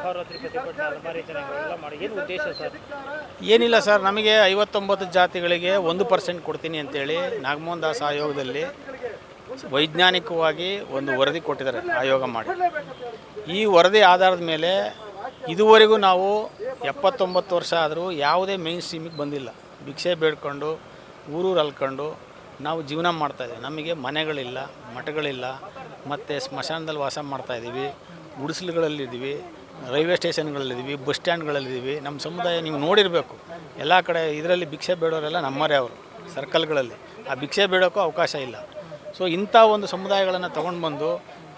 ಆಹಾರ ತಿರುಪತಿ ಪಟ್ಟಣ ಅಲಮಾರಿ ಚೆನ್ನಾಗಿ ಮಾಡಿ ಏನು ಉದ್ದೇಶ ಸರ್? ಏನಿಲ್ಲ ಸರ್, ನಮಗೆ 59 ಜಾತಿಗಳಿಗೆ 1% ಕೊಡ್ತೀನಿ ಅಂತೇಳಿ ನಾಗಮೋಹನ್ ದಾಸ್ ಆಯೋಗದಲ್ಲಿ ವೈಜ್ಞಾನಿಕವಾಗಿ ಒಂದು ವರದಿ ಕೊಟ್ಟಿದ್ದಾರೆ ಆಯೋಗ ಮಾಡಿ. ಈ ವರದಿ ಆಧಾರದ ಮೇಲೆ ಇದುವರೆಗೂ ನಾವು 79 ವರ್ಷ ಆದರೂ ಯಾವುದೇ ಮೇನ್ ಸ್ಟ್ರೀಮಿಗೆ ಬಂದಿಲ್ಲ. ಭಿಕ್ಷೆ ಬೇಡ್ಕೊಂಡು ಊರೂರು ಅಲ್ಕೊಂಡು ನಾವು ಜೀವನ ಮಾಡ್ತಾಯಿದ್ದೀವಿ. ನಮಗೆ ಮನೆಗಳಿಲ್ಲ, ಮಠಗಳಿಲ್ಲ, ಮತ್ತು ಸ್ಮಶಾನದಲ್ಲಿ ವಾಸ ಮಾಡ್ತಾಯಿದ್ದೀವಿ, ಗುಡಿಸಲುಗಳಲ್ಲಿದ್ದೀವಿ, ರೈಲ್ವೆ ಸ್ಟೇಷನ್ಗಳಲ್ಲಿದ್ದೀವಿ, ಬಸ್ ಸ್ಟ್ಯಾಂಡ್ಗಳಲ್ಲಿದ್ದೀವಿ. ನಮ್ಮ ಸಮುದಾಯ ನೀವು ನೋಡಿರಬೇಕು, ಎಲ್ಲ ಕಡೆ ಇದರಲ್ಲಿ ಭಿಕ್ಷೆ ಬೇಡೋರೆಲ್ಲ ನಮ್ಮರೇ ಅವರು ಸರ್ಕಲ್ಗಳಲ್ಲಿ. ಆ ಭಿಕ್ಷೆ ಬೇಡೋಕ್ಕೂ ಅವಕಾಶ ಇಲ್ಲ. ಸೊ ಇಂಥ ಒಂದು ಸಮುದಾಯಗಳನ್ನು ತೊಗೊಂಡು ಬಂದು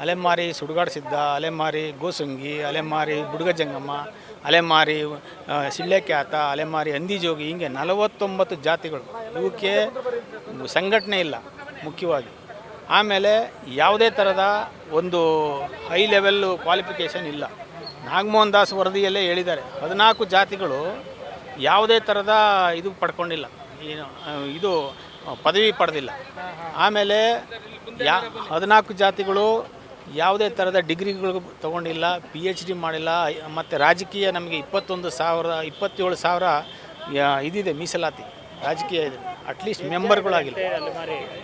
ಅಲೆಮಾರಿ ಸುಡುಗಾಡಿಸಿದ್ದ, ಅಲೆಮಾರಿ ಗೋಸಂಗಿ, ಅಲೆಮಾರಿ ಬುಡುಗ ಜಂಗಮ್ಮ, ಅಲೆಮಾರಿ ಸಿಳ್ಳೆಕ್ಯಾತ, ಅಲೆಮಾರಿ ಹಂದಿಜೋಗಿ, ಹೀಗೆ 49 ಜಾತಿಗಳು. ಇವಕ್ಕೆ ಸಂಘಟನೆ ಇಲ್ಲ ಮುಖ್ಯವಾಗಿ. ಆಮೇಲೆ ಯಾವುದೇ ಥರದ ಒಂದು ಹೈ ಲೆವೆಲ್ಲು ಕ್ವಾಲಿಫಿಕೇಷನ್ ಇಲ್ಲ. ನಾಗಮೋಹನ್ ದಾಸ್ ವರದಿಯಲ್ಲೇ ಹೇಳಿದ್ದಾರೆ 14 ಜಾತಿಗಳು ಯಾವುದೇ ಥರದ ಇದು ಪಡ್ಕೊಂಡಿಲ್ಲ, ಇದು ಪದವಿ ಪಡೆದಿಲ್ಲ. ಆಮೇಲೆ 14 ಜಾತಿಗಳು ಯಾವುದೇ ಥರದ ಡಿಗ್ರಿಗಳು ತೊಗೊಂಡಿಲ್ಲ, PhD ಮಾಡಿಲ್ಲ. ಮತ್ತು ರಾಜಕೀಯ ನಮಗೆ 27,000 ಇದಿದೆ ಮೀಸಲಾತಿ, ರಾಜಕೀಯ ಇದೆ. ಅಟ್ಲೀಸ್ಟ್ ಮೆಂಬರ್ಗಳಾಗಿಲ್ಲ.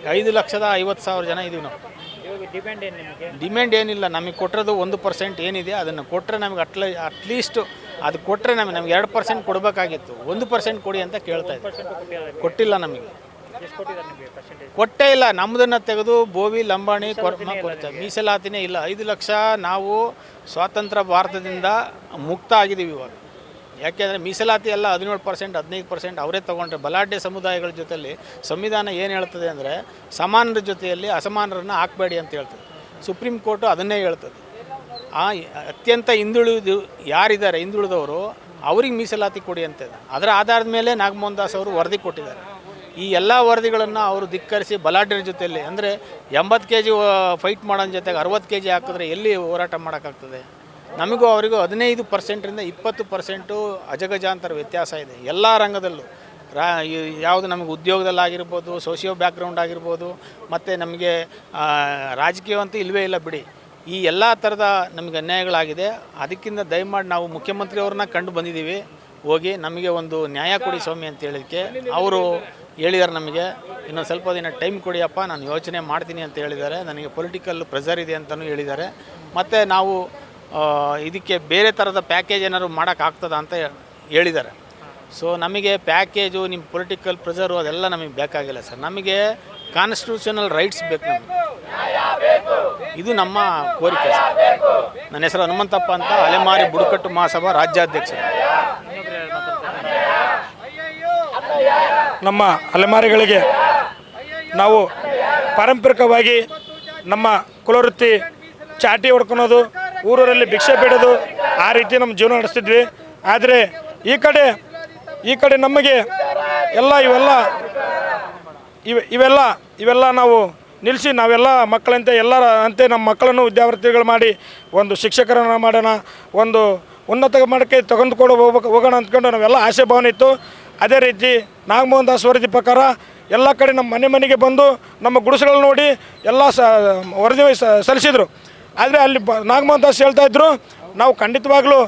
5,50,000 ಜನ ಇದ್ದೀವಿ ನಾವು. ಡಿಮ್ಯಾಂಡ್ ಏನಿಲ್ಲ, ನಮಗೆ ಕೊಟ್ಟಿರೋದು 1% ಏನಿದೆ ಅದನ್ನು ಕೊಟ್ಟರೆ ನಮಗೆ ಅಟ್ಲೀಸ್ಟ್ ಅದು ಕೊಟ್ಟರೆ ನಮಗೆ 2% ಕೊಡಬೇಕಾಗಿತ್ತು. 1% ಕೊಡಿ ಅಂತ ಕೇಳ್ತಾ ಇದ್ದೀವಿ. ಕೊಟ್ಟಿಲ್ಲ, ನಮಗೆ ಕೊಟ್ಟೇ ಇಲ್ಲ. ನಮ್ಮದನ್ನು ತೆಗೆದು ಬೋವಿ ಲಂಬಾಣಿ ಕೊಡ್ತಾರೆ, ಮೀಸಲಾತಿನೇ ಇಲ್ಲ. 5 ಲಕ್ಷ ನಾವು ಸ್ವಾತಂತ್ರ್ಯ ಭಾರತದಿಂದ ಮುಕ್ತ ಆಗಿದ್ದೀವಿ ಇವಾಗ. ಯಾಕೆಂದರೆ ಮೀಸಲಾತಿ ಎಲ್ಲ 17%, 15% ಅವರೇ ತೊಗೊಂಡ್ರೆ. ಬಲಾಢ್ಯ ಸಮುದಾಯಗಳ ಜೊತೆಯಲ್ಲಿ ಸಂವಿಧಾನ ಏನು ಹೇಳ್ತದೆ ಅಂದರೆ ಸಮಾನರ ಜೊತೆಯಲ್ಲಿ ಅಸಮಾನರನ್ನು ಹಾಕಬೇಡಿ ಅಂತ ಹೇಳ್ತದೆ. ಸುಪ್ರೀಂ ಕೋರ್ಟು ಅದನ್ನೇ ಹೇಳ್ತದೆ. ಅತ್ಯಂತ ಯಾರಿದ್ದಾರೆ ಹಿಂದುಳಿದವರು ಅವ್ರಿಗೆ ಮೀಸಲಾತಿ ಕೊಡಿ ಅಂತ. ಅದರ ಆಧಾರದ ಮೇಲೆ ನಾಗಮೋಹನ್ ದಾಸ್ ಅವರು ವರದಿ ಕೊಟ್ಟಿದ್ದಾರೆ. ಈ ಎಲ್ಲ ವರದಿಗಳನ್ನು ಅವರು ಧಿಕ್ಕರಿಸಿ ಬಲಾಢ್ಯರ ಜೊತೆಯಲ್ಲಿ, ಅಂದರೆ 80 kg ಫೈಟ್ ಮಾಡೋನ ಜೊತೆಗೆ 60 kg ಹಾಕಿದ್ರೆ ಎಲ್ಲಿ ಹೋರಾಟ ಮಾಡೋಕ್ಕಾಗ್ತದೆ? ನಮಗೂ ಅವರಿಗೂ 15% 20% ಅಜಗಜಾಂತರ ವ್ಯತ್ಯಾಸ ಇದೆ ಎಲ್ಲ ರಂಗದಲ್ಲೂ. ಯಾವುದು ನಮಗೆ ಉದ್ಯೋಗದಲ್ಲಾಗಿರ್ಬೋದು, ಸೋಷಿಯೋ ಬ್ಯಾಕ್ಗ್ರೌಂಡ್ ಆಗಿರ್ಬೋದು, ಮತ್ತು ನಮಗೆ ರಾಜಕೀಯವಂತೂ ಇಲ್ಲವೇ ಇಲ್ಲ ಬಿಡಿ. ಈ ಎಲ್ಲ ಥರದ ನಮಗೆ ಅನ್ಯಾಯಗಳಾಗಿದೆ. ಅದಕ್ಕಿಂತ ದಯಮಾಡಿ ನಾವು ಮುಖ್ಯಮಂತ್ರಿಯವ್ರನ್ನ ಕಂಡು ಬಂದಿದ್ದೀವಿ, ಹೋಗಿ ನಮಗೆ ಒಂದು ನ್ಯಾಯ ಕೊಡಿ ಸ್ವಾಮಿ ಅಂತ ಹೇಳಿದ್ದಕ್ಕೆ ಅವರು ಹೇಳಿದ್ದಾರೆ ನಮಗೆ ಇನ್ನೊಂದು ಸ್ವಲ್ಪ ದಿನ ಟೈಮ್ ಕೊಡಿಯಪ್ಪ, ನಾನು ಯೋಚನೆ ಮಾಡ್ತೀನಿ ಅಂತ ಹೇಳಿದ್ದಾರೆ. ನನಗೆ ಪೊಲಿಟಿಕಲ್ ಪ್ರೆಷರ್ ಇದೆ ಅಂತಲೂ ಹೇಳಿದ್ದಾರೆ. ಮತ್ತು ನಾವು ಇದಕ್ಕೆ ಬೇರೆ ಥರದ ಪ್ಯಾಕೇಜ್ ಏನಾದ್ರು ಮಾಡೋಕ್ಕಾಗ್ತದ ಅಂತ ಹೇಳಿದ್ದಾರೆ. ಸೊ ನಮಗೆ ಪ್ಯಾಕೇಜು, ನಿಮ್ಮ ಪೊಲಿಟಿಕಲ್ ಪ್ರೆಷರು ಅದೆಲ್ಲ ನಮಗೆ ಬೇಕಾಗಿಲ್ಲ ಸರ್. ನಮಗೆ ಕಾನ್ಸ್ಟಿಟ್ಯೂಷನಲ್ ರೈಟ್ಸ್ ಬೇಕು ನಮಗೆ. ಇದು ನಮ್ಮ ಕೋರಿಕೆ ಸರ್. ನನ್ನ ಹೆಸರು ಹನುಮಂತಪ್ಪ ಅಂತ, ಅಲೆಮಾರಿ ಬುಡಕಟ್ಟು ಮಹಾಸಭಾ ರಾಜ್ಯಾಧ್ಯಕ್ಷರು. ನಮ್ಮ ಅಲೆಮಾರಿಗಳಿಗೆ ನಾವು ಪಾರಂಪರಿಕವಾಗಿ ನಮ್ಮ ಕುಲವೃತ್ತಿ ಚಾಟಿ ಹೊಡ್ಕೊಳೋದು, ಊರಲ್ಲಿ ಭಿಕ್ಷೆ ಬೇಡೋದು, ಆ ರೀತಿ ನಮ್ಮ ಜೀವನ ನಡೆಸ್ತಿದ್ವಿ. ಆದರೆ ಈ ಕಡೆ ನಮಗೆ ಇವೆಲ್ಲ ನಾವು ನಿಲ್ಲಿಸಿ ನಾವೆಲ್ಲ ಮಕ್ಕಳಂತೆ ಎಲ್ಲರ ಅಂತೆ ನಮ್ಮ ಮಕ್ಕಳನ್ನು ವಿದ್ಯಾರ್ಥಿಗಳು ಮಾಡಿ ಒಂದು ಶಿಕ್ಷಕರನ್ನು ಮಾಡೋಣ, ಒಂದು ಉನ್ನತ ಮಟ್ಟಕ್ಕೆ ತೆಗೆದುಕೊಂಡು ಹೋಗೋಣ ಅಂದ್ಕೊಂಡು ನಾವೆಲ್ಲ ಆಸೆ ಭಾವನೆ ಇತ್ತು. ಅದೇ ರೀತಿ ನಾಗಮೋಹನ್ ದಾಸ್ ವರದಿ ಪ್ರಕಾರ ಎಲ್ಲ ಕಡೆ ನಮ್ಮ ಮನೆಗೆ ಬಂದು ನಮ್ಮ ಗುಡಿಸಲನ್ನು ನೋಡಿ ಎಲ್ಲ ವರದಿ ಸಲ್ಲಿಸಿದರು. ಆದರೆ ಅಲ್ಲಿ ನಾಗಮೋಹನ್ ದಾಸ್ ಹೇಳ್ತಾಯಿದ್ರು, ನಾವು ಖಂಡಿತವಾಗ್ಲೂ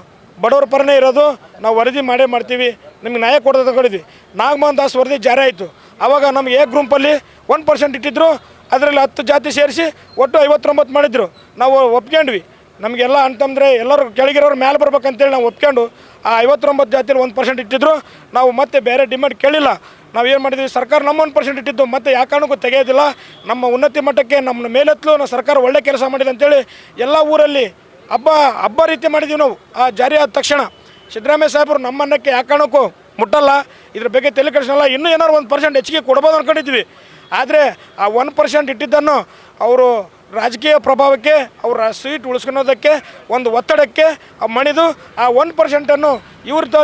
ಬಡವರ ಪರನೇ ಇರೋದು, ನಾವು ವರದಿ ಮಾಡೇ ಮಾಡ್ತೀವಿ, ನಿಮ್ಗೆ ನ್ಯಾಯ ಕೊಡೋದು ತಗೊಂಡಿದ್ವಿ. ನಾಗಮೋಹನ್ ದಾಸ್ ವರದಿ ಜಾರಿ ಆಯಿತು. ಆವಾಗ ನಮಗೆ ಎ ಗ್ರೂಪಲ್ಲಿ 1% ಇಟ್ಟಿದ್ರು, ಅದರಲ್ಲಿ 10 ಜಾತಿ ಸೇರಿಸಿ ಒಟ್ಟು 59 ಮಾಡಿದ್ರು. ನಾವು ಒಪ್ಕೊಂಡ್ವಿ. ನಮಗೆಲ್ಲ ಅಂತಂದರೆ ಎಲ್ಲರೂ ಕೆಳಗಿರೋರು ಮೇಲೆ ಬರ್ಬೇಕಂತೇಳಿ ನಾವು ಒಪ್ಕೊಂಡು ಆ 59 ಜಾತಿಯಲ್ಲಿ 1% ಇಟ್ಟಿದ್ರು. ನಾವು ಮತ್ತೆ ಬೇರೆ ಡಿಮ್ಯಾಂಡ್ ಕೇಳಿಲ್ಲ. ನಾವು ಏನು ಮಾಡಿದ್ವಿ, ಸರ್ಕಾರ ನಮ್ಮ 1% ಇಟ್ಟಿದ್ದು ಮತ್ತು ಯಾವ ಕಾರಣಕ್ಕೂ ತೆಗೆಯೋದಿಲ್ಲ, ನಮ್ಮ ಉನ್ನತಿ ಮಟ್ಟಕ್ಕೆ ನಮ್ಮ ಮೇಲೆತ್ತಲು ನಾವು ಸರ್ಕಾರ ಒಳ್ಳೆ ಕೆಲಸ ಮಾಡಿದೆ ಅಂತೇಳಿ ಎಲ್ಲ ಊರಲ್ಲಿ ಹಬ್ಬ ರೀತಿ ಮಾಡಿದ್ದೀವಿ ನಾವು. ಆ ಜಾರಿ ಆದ ತಕ್ಷಣ ಸಿದ್ದರಾಮಯ್ಯ ಸಾಹೇಬರು ನಮ್ಮ ಅನ್ನಕ್ಕೆ ಯಾವ ಕಾರಣಕ್ಕೂ ಮುಟ್ಟಲ್ಲ, ಇದ್ರ ಬಗ್ಗೆ ತಲೆ ಕೆಡಿಸಲ್ಲ, ಇನ್ನೂ ಏನಾದ್ರು 1% ಹೆಚ್ಚಿಗೆ ಕೊಡ್ಬೋದು ಅಂದ್ಕೊಂಡಿದ್ವಿ. ಆದರೆ ಆ 1% ಇಟ್ಟಿದ್ದನ್ನು ಅವರು ರಾಜಕೀಯ ಪ್ರಭಾವಕ್ಕೆ, ಅವರ ಸೀಟ್ ಉಳಿಸ್ಕೊಳೋದಕ್ಕೆ, ಒಂದು ಒತ್ತಡಕ್ಕೆ ಮಣಿದು ಆ 1%ಅನ್ನು ಇವ್ರದ್ದು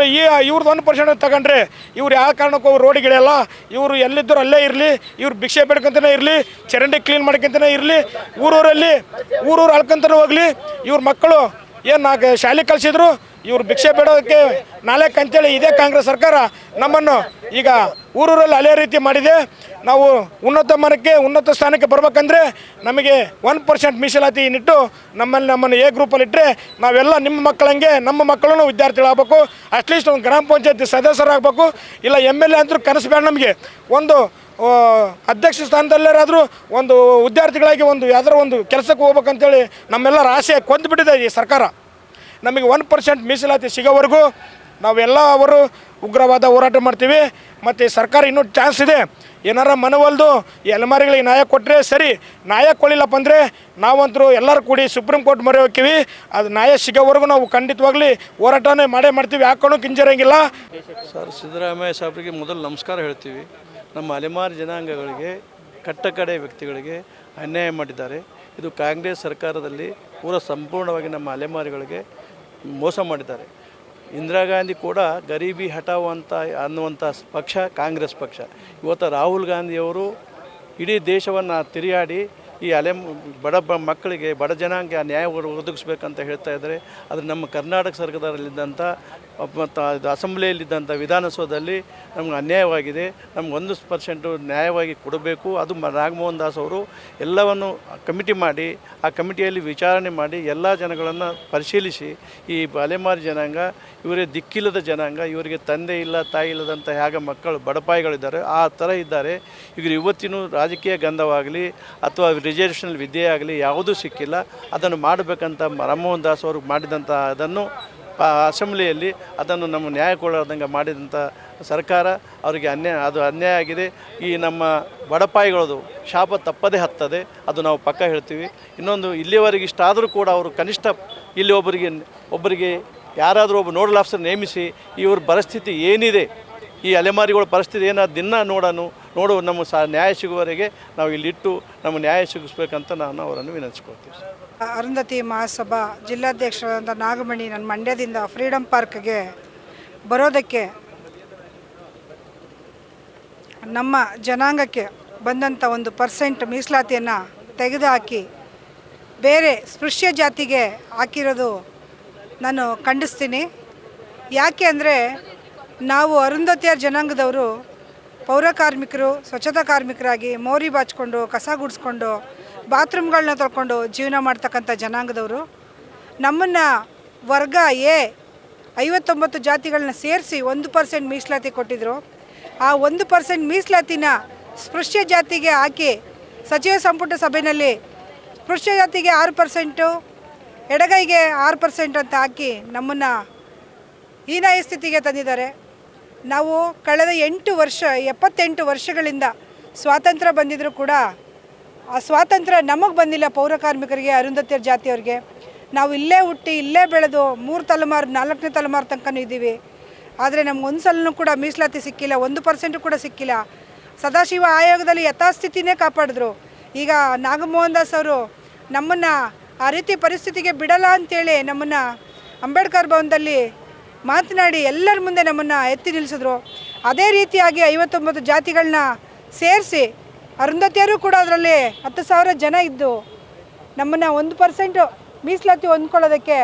1% ತಗೊಂಡ್ರೆ ಇವ್ರು ಯಾವ ಕಾರಣಕ್ಕೂ ಅವ್ರು ರೋಡಿಗೆಳೆಯಲ್ಲ, ಇವರು ಎಲ್ಲಿದ್ದರೂ ಅಲ್ಲೇ ಇರಲಿ, ಇವ್ರು ಭಿಕ್ಷೆ ಬೇಡ್ಕೊಂತಲೇ ಇರಲಿ, ಚರಂಡಿ ಕ್ಲೀನ್ ಮಾಡ್ಕೊಂತಲೇ ಇರಲಿ, ಊರೂರು ಅಳ್ಕೊಂತಲೇ ಹೋಗಲಿ, ಇವ್ರ ಮಕ್ಕಳು ಏನು ಶಾಲೆ ಕಲಿಸಿದ್ರು ಇವರು ಭಿಕ್ಷೆ ಬೇಡೋದಕ್ಕೆ ನಾಲ್ಕು ಅಂತೇಳಿ ಇದೇ ಕಾಂಗ್ರೆಸ್ ಸರ್ಕಾರ ನಮ್ಮನ್ನು ಈಗ ಊರೂರಲ್ಲಿ ಅಲೆ ರೀತಿ ಮಾಡಿದೆ. ನಾವು ಉನ್ನತ ಸ್ಥಾನಕ್ಕೆ ಬರ್ಬೇಕಂದ್ರೆ ನಮಗೆ 1% ಮೀಸಲಾತಿ ನಿಟ್ಟು ನಮ್ಮನ್ನು ಎ ಗ್ರೂಪಲ್ಲಿ ಇಟ್ಟರೆ ನಾವೆಲ್ಲ ನಿಮ್ಮ ಮಕ್ಕಳಂಗೆ ನಮ್ಮ ಮಕ್ಕಳನ್ನು ವಿದ್ಯಾರ್ಥಿಗಳಾಗಬೇಕು. ಅಟ್ಲೀಸ್ಟ್ ಒಂದು ಗ್ರಾಮ ಪಂಚಾಯತಿ ಸದಸ್ಯರಾಗಬೇಕು. ಇಲ್ಲ MLA ಅಂತೂ ಕನಸು ಬೇಡ ನಮಗೆ. ಒಂದು ಅಧ್ಯಕ್ಷ ಸ್ಥಾನದಲ್ಲಾದರೂ ಒಂದು ವಿದ್ಯಾರ್ಥಿಗಳಾಗಿ ಯಾವ್ದಾರ ಒಂದು ಕೆಲಸಕ್ಕೆ ಹೋಗ್ಬೇಕಂತೇಳಿ ನಮ್ಮೆಲ್ಲರ ಆಸೆ ಕೊಂದುಬಿಟ್ಟಿದೆ ಈ ಸರ್ಕಾರ. ನಮಗೆ 1% ಮೀಸಲಾತಿ ಸಿಗೋವರೆಗೂ ನಾವೆಲ್ಲ ಅವರು ಉಗ್ರವಾದ ಹೋರಾಟ ಮಾಡ್ತೀವಿ. ಮತ್ತು ಸರ್ಕಾರ ಇನ್ನೂ ಚಾನ್ಸ್ ಇದೆ. ಏನಾರ ಮನವೊಲ್ದು ಈ ಅಲೆಮಾರಿಗಳಿಗೆ ನ್ಯಾಯ ಕೊಟ್ಟರೆ ಸರಿ. ನ್ಯಾಯ ಕೊಡಲಿಲ್ಲಪ್ಪ ಅಂದರೆ ನಾವಂತರೂ ಎಲ್ಲರೂ ಕೂಡಿ ಸುಪ್ರೀಂ ಕೋರ್ಟ್ ಮೊರೆ ಹೋಗ್ತೀವಿ. ಅದು ನ್ಯಾಯ ಸಿಗೋವರೆಗೂ ನಾವು ಖಂಡಿತವಾಗ್ಲಿ ಹೋರಾಟನೇ ಮಾಡ್ತೀವಿ. ಯಾಕೋಣ ಕಿಂಜರಂಗಿಲ್ಲ. ಸರ್, ಸಿದ್ದರಾಮಯ್ಯ ಸಾಹೇಬರಿಗೆ ಮೊದಲು ನಮಸ್ಕಾರ ಹೇಳ್ತೀವಿ. ನಮ್ಮ ಅಲೆಮಾರಿ ಜನಾಂಗಗಳಿಗೆ ಕಟ್ಟಕಡೆ ವ್ಯಕ್ತಿಗಳಿಗೆ ಅನ್ಯಾಯ ಮಾಡಿದ್ದಾರೆ. ಇದು ಕಾಂಗ್ರೆಸ್ ಸರ್ಕಾರದಲ್ಲಿ ಸಂಪೂರ್ಣವಾಗಿ ನಮ್ಮ ಅಲೆಮಾರಿಗಳಿಗೆ ಮೋಸ ಮಾಡಿದ್ದಾರೆ. ಇಂದಿರಾ ಗಾಂಧಿ ಕೂಡ ಗರೀಬಿ ಹಟಾವ್ ಅನ್ನುವಂಥ ಪಕ್ಷ ಕಾಂಗ್ರೆಸ್ ಪಕ್ಷ. ಇವತ್ತು ರಾಹುಲ್ ಗಾಂಧಿಯವರು ಇಡೀ ದೇಶವನ್ನು ತಿರುಗಾಡಿ ಈ ಮಕ್ಕಳಿಗೆ ಬಡ ಜನಾಂಗ ನ್ಯಾಯ ಒದಗಿಸ್ಬೇಕಂತ ಹೇಳ್ತಾ ಇದ್ದಾರೆ. ಆದರೆ ನಮ್ಮ ಕರ್ನಾಟಕ ಸರ್ಕಾರದಲ್ಲಿದ್ದಂಥ ಮತ್ತು ಇದು ಅಸೆಂಬ್ಲಿಯಲ್ಲಿದ್ದಂಥ ವಿಧಾನಸೌಧದಲ್ಲಿ ನಮ್ಗೆ ಅನ್ಯಾಯವಾಗಿದೆ. ನಮ್ಗೆ 1% ನ್ಯಾಯವಾಗಿ ಕೊಡಬೇಕು. ಅದು ನಾಗಮೋಹನ್ ದಾಸ್ ಅವರು ಎಲ್ಲವನ್ನು ಕಮಿಟಿ ಮಾಡಿ ಆ ಕಮಿಟಿಯಲ್ಲಿ ವಿಚಾರಣೆ ಮಾಡಿ ಎಲ್ಲ ಜನಗಳನ್ನು ಪರಿಶೀಲಿಸಿ ಈ ಅಲೆಮಾರಿ ಜನಾಂಗ ಇವರೇ ದಿಕ್ಕಿಲ್ಲದ ಜನಾಂಗ, ಇವರಿಗೆ ತಂದೆ ಇಲ್ಲ ತಾಯಿ ಇಲ್ಲದಂಥ ಹೇಗೆ ಮಕ್ಕಳು ಬಡಪಾಯಿಗಳಿದ್ದಾರೆ ಆ ಥರ ಇದ್ದಾರೆ. ಇವರು ಇವತ್ತಿನೂ ರಾಜಕೀಯ ಗಂಧವಾಗಲಿ ಅಥವಾ ರಿಸರ್ವೇಷನ್ ವಿದ್ಯೆ ಆಗಲಿ ಯಾವುದೂ ಸಿಕ್ಕಿಲ್ಲ. ಅದನ್ನು ಮಾಡಬೇಕಂತ ರಾಮಮೋಹನ್ ದಾಸ್ ಅವರು ಮಾಡಿದಂಥ ಅದನ್ನು ಅಸೆಂಬ್ಲಿಯಲ್ಲಿ ಅದನ್ನು ನಮ್ಮ ನ್ಯಾಯ ಕೊಡದಂಗೆ ಮಾಡಿದಂಥ ಸರ್ಕಾರ ಅವರಿಗೆ ಅನ್ಯಾಯ ಆಗಿದೆ. ಈ ನಮ್ಮ ಬಡಪಾಯಿಗಳದು ಶಾಪ ತಪ್ಪದೇ ಹತ್ತದೆ, ಅದು ನಾವು ಪಕ್ಕ ಹೇಳ್ತೀವಿ. ಇನ್ನೊಂದು, ಇಲ್ಲಿಯವರೆಗೆ ಇಷ್ಟಾದರೂ ಕೂಡ ಅವರು ಕನಿಷ್ಠ ಇಲ್ಲಿ ಒಬ್ಬರಿಗೆ ಯಾರಾದರೂ ಒಬ್ಬ ನೋಡಲ್ ಆಫೀಸರ್ ನೇಮಿಸಿ ಇವ್ರ ಪರಿಸ್ಥಿತಿ ಏನಿದೆ, ಈ ಅಲೆಮಾರಿಗಳ ಪರಿಸ್ಥಿತಿ ದಿನ ನೋಡು ನಮ್ಮ ನ್ಯಾಯ ಸಿಗುವವರೆಗೆ ನಾವು ಇಲ್ಲಿಟ್ಟು ನಮ್ಮ ನ್ಯಾಯ ಸಿಗಿಸ್ಬೇಕಂತ ನಾನು ಅವರನ್ನು ವಿನಂತಿಸ್ಕೊಳ್ತೀವಿ. ಅರುಂಧತಿ ಮಹಾಸಭಾ ಜಿಲ್ಲಾಧ್ಯಕ್ಷರಾದ ನಾಗಮಣಿ ನನ್ನ ಮಂಡ್ಯದಿಂದ ಫ್ರೀಡಮ್ ಪಾರ್ಕ್ಗೆ ಬರೋದಕ್ಕೆ ನಮ್ಮ ಜನಾಂಗಕ್ಕೆ ಬಂದಂಥ 1% ಮೀಸಲಾತಿಯನ್ನು ತೆಗೆದುಹಾಕಿ ಬೇರೆ ಸ್ಪೃಶ್ಯ ಜಾತಿಗೆ ಹಾಕಿರೋದು ನಾನು ಖಂಡಿಸ್ತೀನಿ. ಯಾಕೆ ಅಂದರೆ ನಾವು ಅರುಂಧತಿಯರ ಜನಾಂಗದವರು ಪೌರ ಕಾರ್ಮಿಕರು, ಸ್ವಚ್ಛತಾ ಕಾರ್ಮಿಕರಾಗಿ ಮೋರಿ ಬಾಚಿಕೊಂಡು ಕಸ ಗುಡಿಸ್ಕೊಂಡು ಬಾತ್ರೂಮ್ಗಳನ್ನ ತೊಳ್ಕೊಂಡು ಜೀವನ ಮಾಡ್ತಕ್ಕಂಥ ಜನಾಂಗದವರು. ನಮ್ಮನ್ನು ವರ್ಗ ಎ 59 ಜಾತಿಗಳನ್ನ ಸೇರಿಸಿ 1% ಮೀಸಲಾತಿ ಕೊಟ್ಟಿದ್ದರು. ಆ 1% ಮೀಸಲಾತಿನ ಸ್ಪೃಶ್ಯ ಜಾತಿಗೆ ಹಾಕಿ ಸಚಿವ ಸಂಪುಟ ಸಭೆಯಲ್ಲಿ ಸ್ಪೃಶ್ಯ ಜಾತಿಗೆ 6%, ಎಡಗೈಗೆ 6% ಅಂತ ಹಾಕಿ ನಮ್ಮನ್ನು ಹೀನಾಯ ಸ್ಥಿತಿಗೆ ತಂದಿದ್ದಾರೆ. ನಾವು ಕಳೆದ 78 ವರ್ಷಗಳಿಂದ ಸ್ವಾತಂತ್ರ್ಯ ಬಂದಿದ್ದರೂ ಕೂಡ ಆ ಸ್ವಾತಂತ್ರ್ಯ ನಮಗೆ ಬಂದಿಲ್ಲ. ಪೌರ ಕಾರ್ಮಿಕರಿಗೆ, ಅರುಂಧತಿಯರ ಜಾತಿಯವ್ರಿಗೆ. ನಾವು ಇಲ್ಲೇ ಹುಟ್ಟಿ ಇಲ್ಲೇ ಬೆಳೆದು 3 ತಲೆಮಾರು 4ನೇ ತಲೆಮಾರು ತನಕನೂ ಇದ್ದೀವಿ. ಆದರೆ ನಮ್ಗೆ ಒಂದು ಸಲನೂ ಕೂಡ ಮೀಸಲಾತಿ ಸಿಕ್ಕಿಲ್ಲ, 1% ಕೂಡ ಸಿಕ್ಕಿಲ್ಲ. ಸದಾಶಿವ ಆಯೋಗದಲ್ಲಿ ಯಥಾಸ್ಥಿತಿನೇ ಕಾಪಾಡಿದ್ರು. ಈಗ ನಾಗಮೋಹನ್ ದಾಸ್ ಅವರು ನಮ್ಮನ್ನು ಆ ರೀತಿ ಪರಿಸ್ಥಿತಿಗೆ ಬಿಡಲ್ಲ ಅಂಥೇಳಿ ನಮ್ಮನ್ನು ಅಂಬೇಡ್ಕರ್ ಭವನದಲ್ಲಿ ಮಾತನಾಡಿ ಎಲ್ಲರ ಮುಂದೆ ನಮ್ಮನ್ನು ಎತ್ತಿ ನಿಲ್ಲಿಸಿದ್ರು. ಅದೇ ರೀತಿಯಾಗಿ 59 ಜಾತಿಗಳನ್ನ ಸೇರಿಸಿ ಅರುಂಧತಿಯರು ಕೂಡ ಅದರಲ್ಲಿ 10,000 ಜನ ಇದ್ದು ನಮ್ಮನ್ನು 1% ಮೀಸಲಾತಿ ಹೊಂದ್ಕೊಳ್ಳೋದಕ್ಕೆ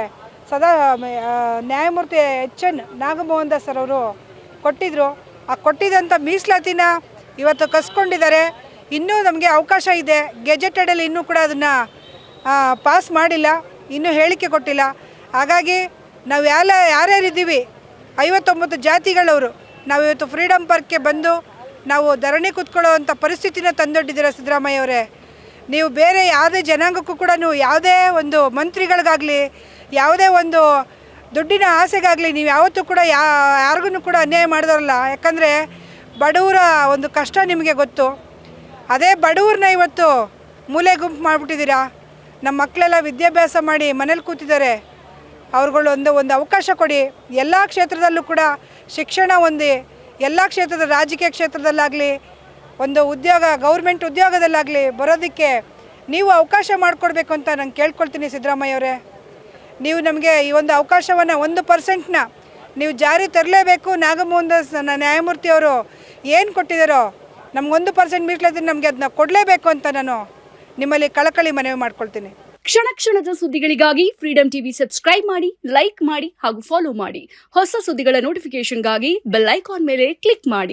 ನ್ಯಾಯಮೂರ್ತಿ HN ನಾಗಮೋಹನ್ ದಾಸ್ ಅವರು ಕೊಟ್ಟಿದ್ದರು. ಆ ಕೊಟ್ಟಿದ್ದಂಥ ಮೀಸಲಾತಿನ ಇವತ್ತು ಕಸ್ಕೊಂಡಿದ್ದಾರೆ. ಇನ್ನೂ ನಮಗೆ ಅವಕಾಶ ಇದೆ. ಗೆಜೆಟೆಡಲ್ಲಿ ಇನ್ನೂ ಕೂಡ ಅದನ್ನು ಪಾಸ್ ಮಾಡಿಲ್ಲ, ಇನ್ನೂ ಹೇಳಿಕೆ ಕೊಟ್ಟಿಲ್ಲ. ಹಾಗಾಗಿ ನಾವು ಯಾರ್ಯಾರಿದ್ದೀವಿ 59 ಜಾತಿಗಳವರು ನಾವು ಇವತ್ತು ಫ್ರೀಡಮ್ ಪಾರ್ಕ್ಗೆ ಬಂದು ನಾವು ಧರಣಿ ಕೂತ್ಕೊಳ್ಳೋವಂಥ ಪರಿಸ್ಥಿತಿನ ತಂದೊಡ್ಡಿದ್ದೀರ ಸಿದ್ದರಾಮಯ್ಯ ಅವರೇ. ನೀವು ಬೇರೆ ಯಾವುದೇ ಜನಾಂಗಕ್ಕೂ ಕೂಡ ನೀವು ಯಾವುದೇ ಒಂದು ಮಂತ್ರಿಗಳಿಗಾಗಲಿ ಯಾವುದೇ ಒಂದು ದುಡ್ಡಿನ ಆಸೆಗಾಗಲಿ ನೀವು ಯಾವತ್ತೂ ಕೂಡ ಯಾರಿಗೂ ಕೂಡ ಅನ್ಯಾಯ ಮಾಡಿದವರಲ್ಲ. ಯಾಕಂದರೆ ಬಡವರ ಒಂದು ಕಷ್ಟ ನಿಮಗೆ ಗೊತ್ತು. ಅದೇ ಬಡವ್ರನ್ನ ಇವತ್ತು ಮೂಲೆ ಗುಂಪು ಮಾಡಿಬಿಟ್ಟಿದ್ದೀರಾ. ನಮ್ಮ ಮಕ್ಕಳೆಲ್ಲ ವಿದ್ಯಾಭ್ಯಾಸ ಮಾಡಿ ಮನೇಲಿ ಕೂತಿದ್ದಾರೆ. ಅವ್ರುಗಳು ಒಂದು ಅವಕಾಶ ಕೊಡಿ. ಎಲ್ಲ ಕ್ಷೇತ್ರದಲ್ಲೂ ಕೂಡ ಶಿಕ್ಷಣ ಹೊಂದಿ, ಎಲ್ಲ ಕ್ಷೇತ್ರದ ರಾಜಕೀಯ ಕ್ಷೇತ್ರದಲ್ಲಾಗಲಿ ಒಂದು ಉದ್ಯೋಗ ಗೌರ್ಮೆಂಟ್ ಉದ್ಯೋಗದಲ್ಲಾಗಲಿ ಬರೋದಕ್ಕೆ ನೀವು ಅವಕಾಶ ಮಾಡಿಕೊಡ್ಬೇಕು ಅಂತ ನಾನು ಕೇಳ್ಕೊಳ್ತೀನಿ ಸಿದ್ದರಾಮಯ್ಯ ಅವರೇ. ನೀವು ನಮಗೆ ಈ ಒಂದು ಅವಕಾಶವನ್ನು 1%ನ ನೀವು ಜಾರಿ ತರಲೇಬೇಕು. ನಾಗಮೋಹನ್ ದಾಸ್ ನ್ಯಾಯಮೂರ್ತಿಯವರು ಏನು ಕೊಟ್ಟಿದ್ದಾರೋ ನಮ್ಗೆ 1% ಮೀಸಲಾತಿ ನಮಗೆ ಅದನ್ನ ಕೊಡಲೇಬೇಕು ಅಂತ ನಾನು ನಿಮ್ಮಲ್ಲಿ ಕಳಕಳಿ ಮನವಿ ಮಾಡ್ಕೊಳ್ತೀನಿ. ಕ್ಷಣ ಕ್ಷಣದ ಸುದ್ದಿಗಳಿಗಾಗಿ ಫ್ರೀಡಂ ಟಿವಿ ಸಬ್ಸ್ಕ್ರೈಬ್ ಮಾಡಿ, ಲೈಕ್ ಮಾಡಿ ಹಾಗೂ ಫಾಲೋ ಮಾಡಿ. ಹೊಸ ಸುದ್ದಿಗಳ ನೋಟಿಫಿಕೇಶನ್ಗಾಗಿ ಬೆಲ್ ಐಕಾನ್ ಮೇಲೆ ಕ್ಲಿಕ್ ಮಾಡಿ.